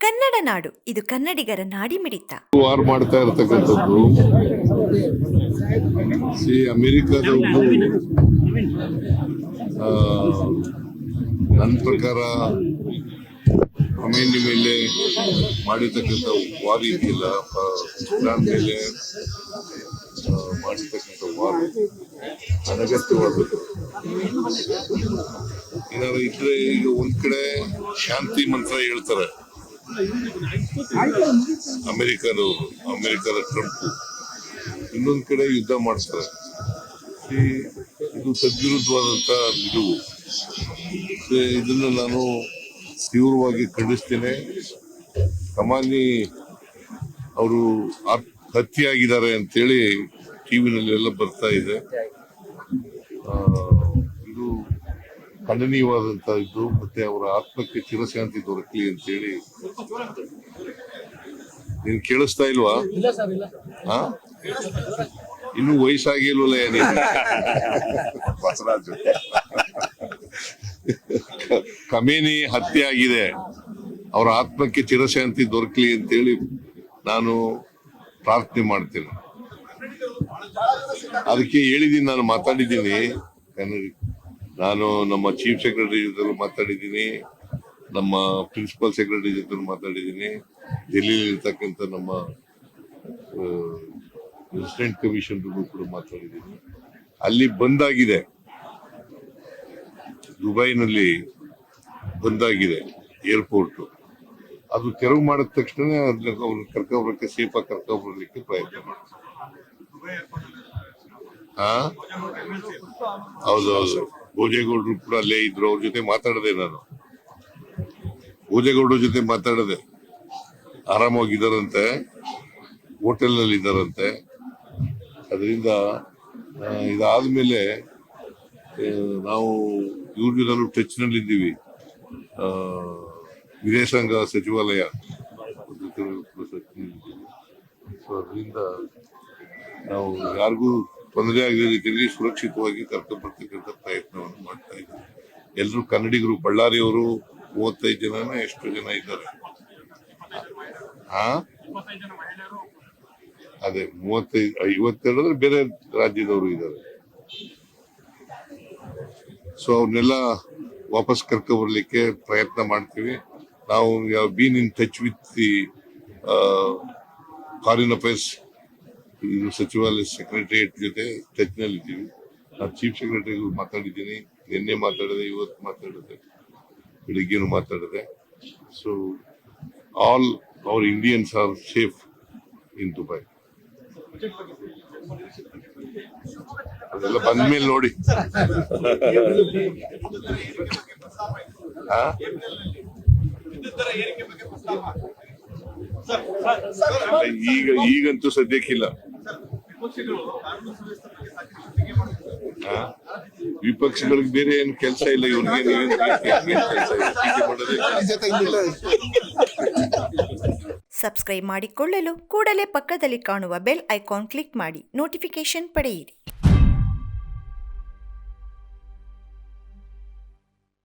ಕನ್ನಡ ನಾಡು, ಇದು ಕನ್ನಡಿಗರ ನಾಡಿಮಿಡಿತ. ವಾರ್ ಮಾಡ್ತಾ ಇರತಕ್ಕಂಥದ್ದು ಅಮೆರಿಕದವ್ರು ನನ್ನ ಪ್ರಕಾರ ಖಮೇನಿ ಮೇಲೆ ಮಾಡಿರ್ತಕ್ಕಂಥ ವಾರ್ ಇದೆಯಲ್ಲ, ಇರಾನ್ ಮೇಲೆ ಮಾಡಿರ್ತಕ್ಕಂಥ ವಾರ್ ಅನಗತ್ಯವಾದದ್ದು. ಏನಾದ್ರು ಇದ್ರೆ ಈಗ ಒಂದ್ ಕಡೆ ಶಾಂತಿ ಮಂತ್ರ ಹೇಳ್ತಾರೆ ಅಮೆರಿಕದ ಟ್ರಂಪ್, ಇನ್ನೊಂದ್ ಕಡೆ ಯುದ್ಧ ಮಾಡ್ತಾರೆ. ಇದು ತದ್ವಿರುದ್ಧವಾದಂತ ಇದನ್ನ ನಾನು ತೀವ್ರವಾಗಿ ಖಂಡಿಸ್ತೇನೆ. ಖಮೇನಿ ಅವರು ಹತ್ಯೆಯಾಗಿದ್ದಾರೆ ಅಂತೇಳಿ ಟಿವಿನಲ್ಲಿ ಎಲ್ಲ ಬರ್ತಾ ಇದೆ. ಇದು ಖಂಡನೀಯವಾದಂತ ಇದು. ಮತ್ತೆ ಅವರ ಆತ್ಮಕ್ಕೆ ಚಿರಶಾಂತಿ ದೊರಕಲಿ ಅಂತೇಳಿ. ನೀನ್ ಕೇಳಿಸ್ತಾ ಇಲ್ವಾ? ಇನ್ನು ವಯಸ್ಸಾಗಿಲ್ವಲ್ಲ ಬಸವರಾಜು. ಖಮೇನಿ ಹತ್ಯೆ ಆಗಿದೆ, ಅವರ ಆತ್ಮಕ್ಕೆ ಚಿರಶಾಂತಿ ದೊರಕಲಿ ಅಂತೇಳಿ ನಾನು ಪ್ರಾರ್ಥನೆ ಮಾಡ್ತೇನೆ. ಅದಕ್ಕೆ ಹೇಳಿದ್ದೀನಿ, ನಾನು ಮಾತಾಡಿದ್ದೀನಿ ನಾನು ನಮ್ಮ ಚೀಫ್ ಸೆಕ್ರೆಟರಿ ಜೊತೆ ಮಾತಾಡಿದ್ದೀನಿ, ನಮ್ಮ ಪ್ರಿನ್ಸಿಪಲ್ ಸೆಕ್ರೆಟರಿ ಜೊತೆ ಮಾತಾಡಿದ್ದೀನಿ, ಡೆಲ್ಲಿಲಿ ಇರ್ತಕ್ಕಂಥ ನಮ್ಮ ರೆಸಿಡೆಂಟ್ ಕಮಿಷನರ್ಗೂ ಕೂಡ ಮಾತಾಡಿದ್ದೀನಿ. ಅಲ್ಲಿ ಬಂದಾಗಿದೆ, ದುಬೈನಲ್ಲಿ ಬಂದಾಗಿದೆ ಏರ್ಪೋರ್ಟ್. ಅದು ತೆರವು ಮಾಡಿದ ತಕ್ಷಣ ಅವ್ರನ್ನ ಕರ್ಕೊಬರಕ್ಕೆ, ಸೇಫಾಗಿ ಕರ್ಕೊಬರ್ಲಿಕ್ಕೆ ಪ್ರಯತ್ನ ಮಾಡ್ತಾರೆ. ಹೌದೌದು, ಭೋಜೇಗೌಡರು ಕೂಡ ಅಲ್ಲೇ ಇದ್ರು. ಅವ್ರ ಜೊತೆ ಮಾತಾಡದೆ, ನಾನು ಭೋಜೇಗೌಡರ ಜೊತೆ ಮಾತಾಡದೆ. ಆರಾಮಾಗಿದ್ದಾರಂತೆ, ಹೋಟೆಲ್ ನಲ್ಲಿ ಇದ್ದಾರಂತೆ. ಅದರಿಂದ ಇದಾದ್ಮೇಲೆ ನಾವು ಇವ್ರ ಜೊತೆ ಟಚ್ ನಲ್ಲಿ ಇದ್ದೀವಿ. ವಿದೇಶಾಂಗ ಸಚಿವಾಲಯ ಅದರಿಂದ ನಾವು ಯಾರಿಗೂ ತೊಂದರೆ ಆಗದ ರೀತಿಯಲ್ಲಿ ಸುರಕ್ಷಿತವಾಗಿ ಕರ್ಕೊಂಡು ಬರ್ತಕ್ಕಂಥ ಪ್ರಯತ್ನವನ್ನು ಮಾಡ್ತಾ ಇದ್ದೀವಿ. ಎಲ್ಲರೂ ಕನ್ನಡಿಗರು. ಬಳ್ಳಾರಿಯವರು 35 ಜನನ ಎಷ್ಟು ಜನ ಇದ್ದಾರೆ? ಅದೇ 52 ಅಂದ್ರೆ ಬೇರೆ ರಾಜ್ಯದವರು ಇದ್ದಾರೆ. ಸೊ ಅವ್ರನ್ನೆಲ್ಲ ವಾಪಸ್ ಕರ್ಕೊ ಬರ್ಲಿಕ್ಕೆ ಪ್ರಯತ್ನ ಮಾಡ್ತೀವಿ. ನಾವು been in touch with the foreign affairs ಸಚಿವಾಲಯ ಸೆಕ್ರೆಟರಿಯೇಟ್ ಜೊತೆ ಟಚ್ ನಲ್ಲಿ ಇದ್ದೀವಿ. ನಾನು ಚೀಫ್ ಸೆಕ್ರೆಟರಿಗೂ ಮಾತಾಡಿದ್ದೀನಿ, ನಿನ್ನೆ ಮಾತಾಡಿದೆ, ಇವತ್ತು ಮಾತಾಡಿದೆ, ಬೆಳಿಗ್ಗೆನು ಮಾತಾಡಿದೆ. So all our Indians are safe in Dubai. ಅದೆಲ್ಲ ಬಂದ್ಮೇಲೆ ನೋಡಿ. ಈಗಂತೂ ಸದ್ಯಕ್ಕಿಲ್ಲ. ವಿಪಕ್ಷಗಳಿಗೆ ಬೇರೆ ಏನು ಕೆಲಸ ಇಲ್ಲ, ಇವ್ರಿಗೆ ಸಬ್ಸ್ಕ್ರೈಬ್ ಮಾಡಿಕೊಳ್ಳಲು ಕೂಡಲೇ ಪಕ್ಕದಲ್ಲಿ ಕಾಣುವ ಬೆಲ್ ಐಕಾನ್ ಕ್ಲಿಕ್ ಮಾಡಿ ನೋಟಿಫಿಕೇಶನ್ ಪಡೆಯಿರಿ.